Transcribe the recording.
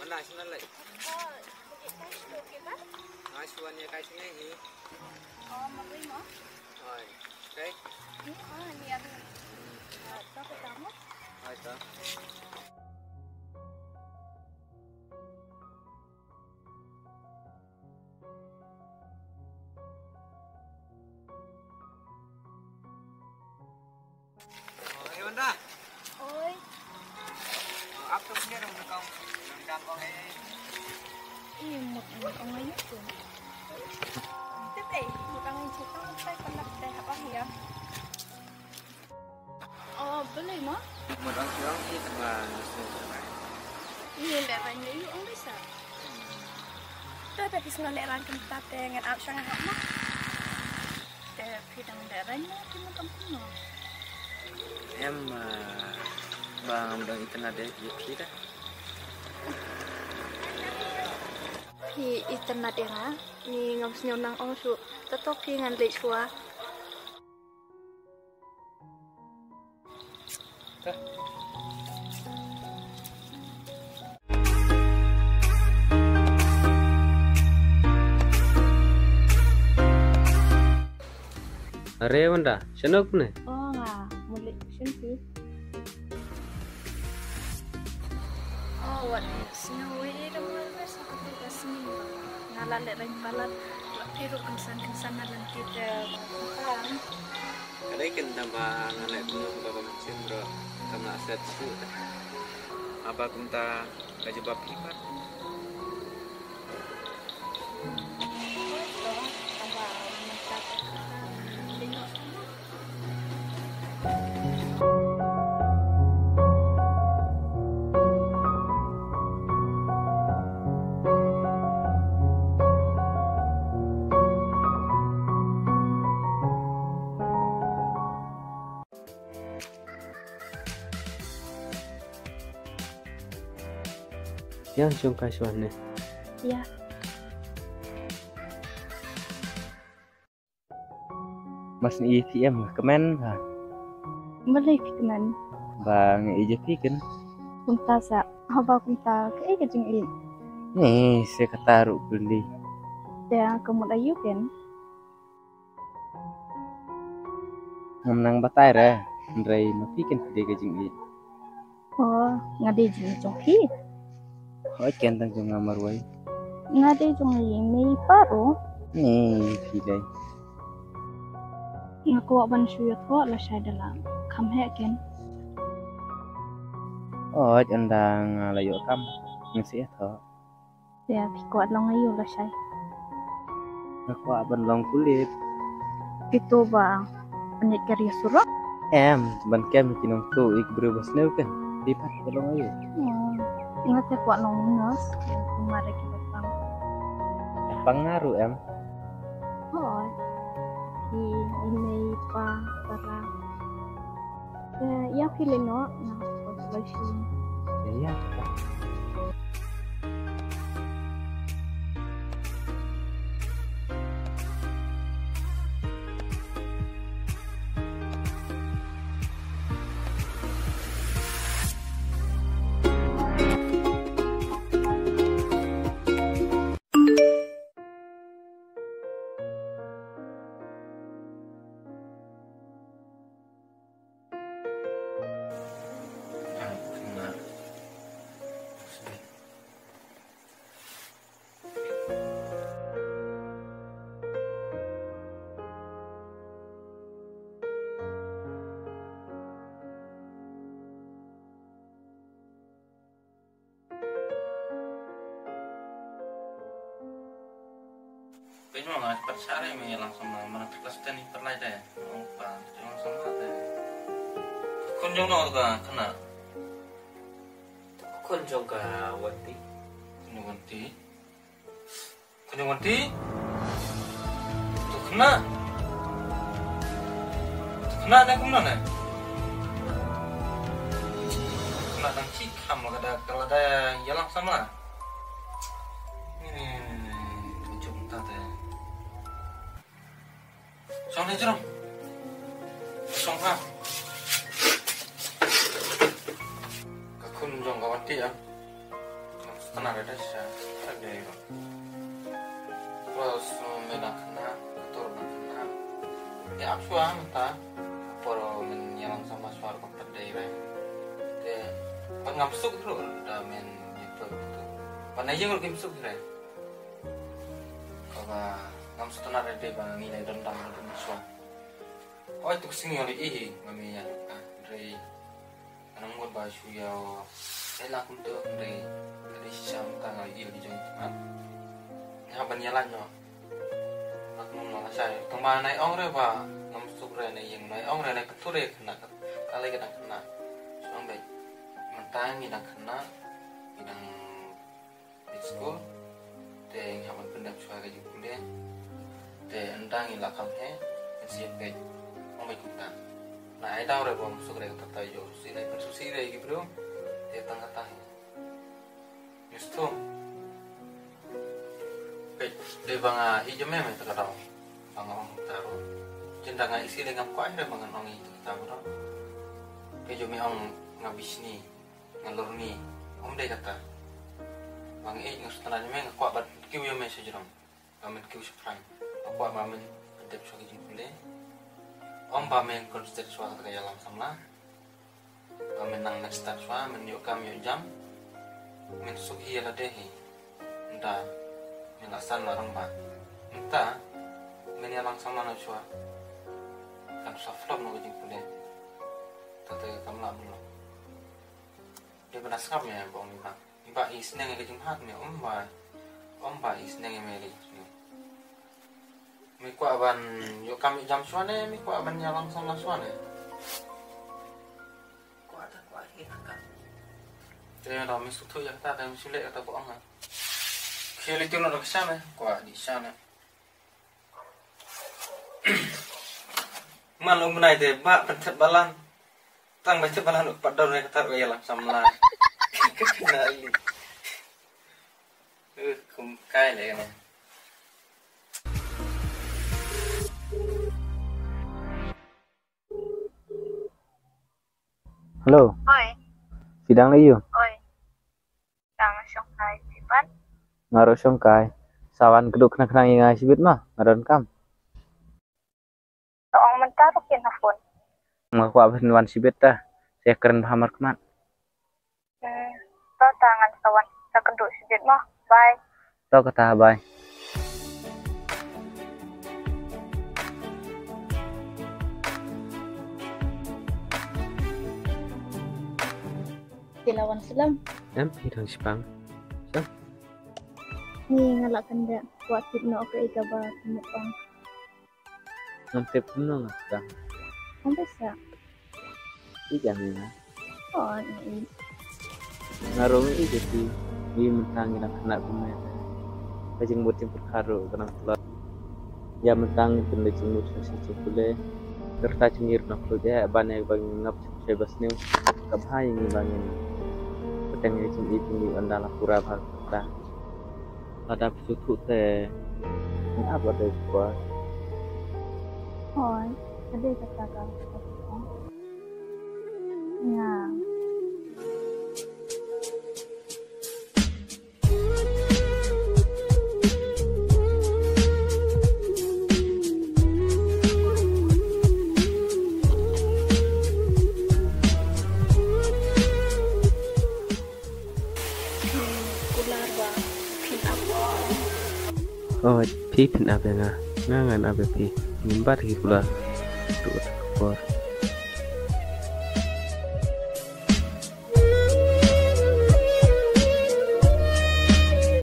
Mana sih nalai? Oh, begitu kan oke kan? Asuannya kayak sini nih. Oh, mau beli mau? Oh, oke. Ini aku. Tahu kamu? Oh, itu. Oh, Wanda. Oi. Apa tuh punya dong kau? Rendang kau ini. Một ông ấy nhất rồi. Tiếp đây, một ông ấy chụp con tay con đập tay học anh hiểu. Beli mah? Một orang siang ini teman sebenarnya. Ini leran ni ông bisa. Tapi kisah leran kita dengan option apa mah? Tapi dengan lerannya cuma kampung. Em bang udah internet deh kita. Thì internet ya ha, ni ngam senyum nang ong su, tetap ngan lek chua. Are Wanda, senok ne? Oh nga, mulai sini. Oh, what snowy kamu rasa aku ke sini. Ngalan lek ring palat, tiru kensan nalan kita kan. Kadai kan tambah ngalai gunung bapak mesin bro, sama aset su. Apa kunta kajebab ipat? Yang chung kasuan ne. Ya. Mas ni ATM kemen ha. Mulai kenan. Bang ije piken. Kunta sa, apa kunta ke kecing ini. Nih, saya kataruh beli. Ya, kamu ayu kan? Menang batai re. Ndrai mapiken dia kajing ini. Oh, ngade jing jongki. Oh, kentang jong ngamar wai. Ngade jong ini paru. Nih, pilih. Ngaku ban suyot ko la shay dalam. Kam heken. Oh, endang layo kam. Ngisi atau? Ya, kuat long ayu la shay. Aku aban long kulit. Itu ba penyek karya surah? Ban kem kinong tu ik berubah snew kan. Dipat long ayo. Ngate kuat long ngas. Kumare kita pang. Pengaruh Oh. Ini pa para. Ya pilih no, nah solusi. Ya. Kayaknya nggak cepat sehari nih langsung mana kelas dan perlai deh, lupa langsung ada. Kunjung nol kan kena. Kunjung ke wanti. Kunjung wanti. Tuh kena. Kena ada kemana nih? Kena dan cikam kalau ada ya langsung lah. Ini kunjung tadi. Xong thấy chưa đâu? Xong ha. Các khung dòng có bát tỉa. setengah ada sih ada ya terus menang kena keturunan kena ya aku minta poro menyalang sama suara komplek daerah dia pengamsuk dulu udah men itu mana aja kalau kimsuk kira kalau ngamsuk tenar ada bang nilai dendam dan suara oh itu kesini oleh ihi mami ya dari anong baju ya enak untuk dari siam tanggal il di jenggot ngaban yalan yo aku mau saya kemana ong re ba ngamsuk re na yang nai ong re na keture kena kali kena sampai mentang ina kena inang di school te ngaban pendap suara di kuliah te endang ila kamhe siap ke ong baik kita nah ai daw re ba ngamsuk re kata tayo sila persusi re gitu bro te tangga Justo. Di banga hijau memang tak tahu. Banga orang taruh. Cinta nggak isi dengan kuah ada banga orang itu tahu tahu. Hijau memang ngabis ni, ngalur ni. Om dia kata. Bang nggak setelahnya memang kuah bad kiu yang mesej rom. Bamen kiu seprang. Kuah bamen pendep suagi jempule. Om bamen konsisten suara kaya lam samla. Bamen nang next start suara menyuk kami jam. Min sugi ala dehi entah melasan larang ba entah min yalang sama na chua kan saflop no jing pule tate kamla belum dia benaskap ya bong iba isneng ke jing hat me omba isneng me ri mi kwa ban yo kami jam suane mi kwa ban yalang sama suane kwa ta kwa hiakan Jadi ada misut tu yang tak ada misulek kata bohong kan. Kali tu nak ke sana, kuah di sana. Malu menai deh, bak pencet balan, tang baca balan untuk pada orang kata gaya lah sama lah. Kenali. Kumkai leh kan. Halo. Oi. Sidang lagi yuk. Oi. Tang songkai sipan. Ngaruh songkai. Sawan keduk kena ingai sibit mah ngaron kam. Soong mentaruk ya nafon. Ngaku abis wan sibit tah. Saya keren pahamar kemat. Tau tangan sawan. Tak keduk sibit mah. Bye. Tau kata bye. Dilawan selam. Hidang sipang. Ni ngalakan dah. Waktu nak ke ika ba kumupang. Ngantip nang sedang. Sampai sa. Ikan ya. Oh, ni. Ngarung i jadi i mentang ina kena kumet. Kajing buat jemput karo kena telur. Ya mentang benda jemut sasi cekule. Serta cengir nak kerja banyak bagi ngap sebas new. Kabhai ni bangin. Petang ni cing tinggi andala pura bharta. Ada susu teh. Apa deh kuah? Oh, ada kata kau. Ya. Oh, pi pin apa nga? Ngangan apa pi? Nimbat hikula. Tuh, kor.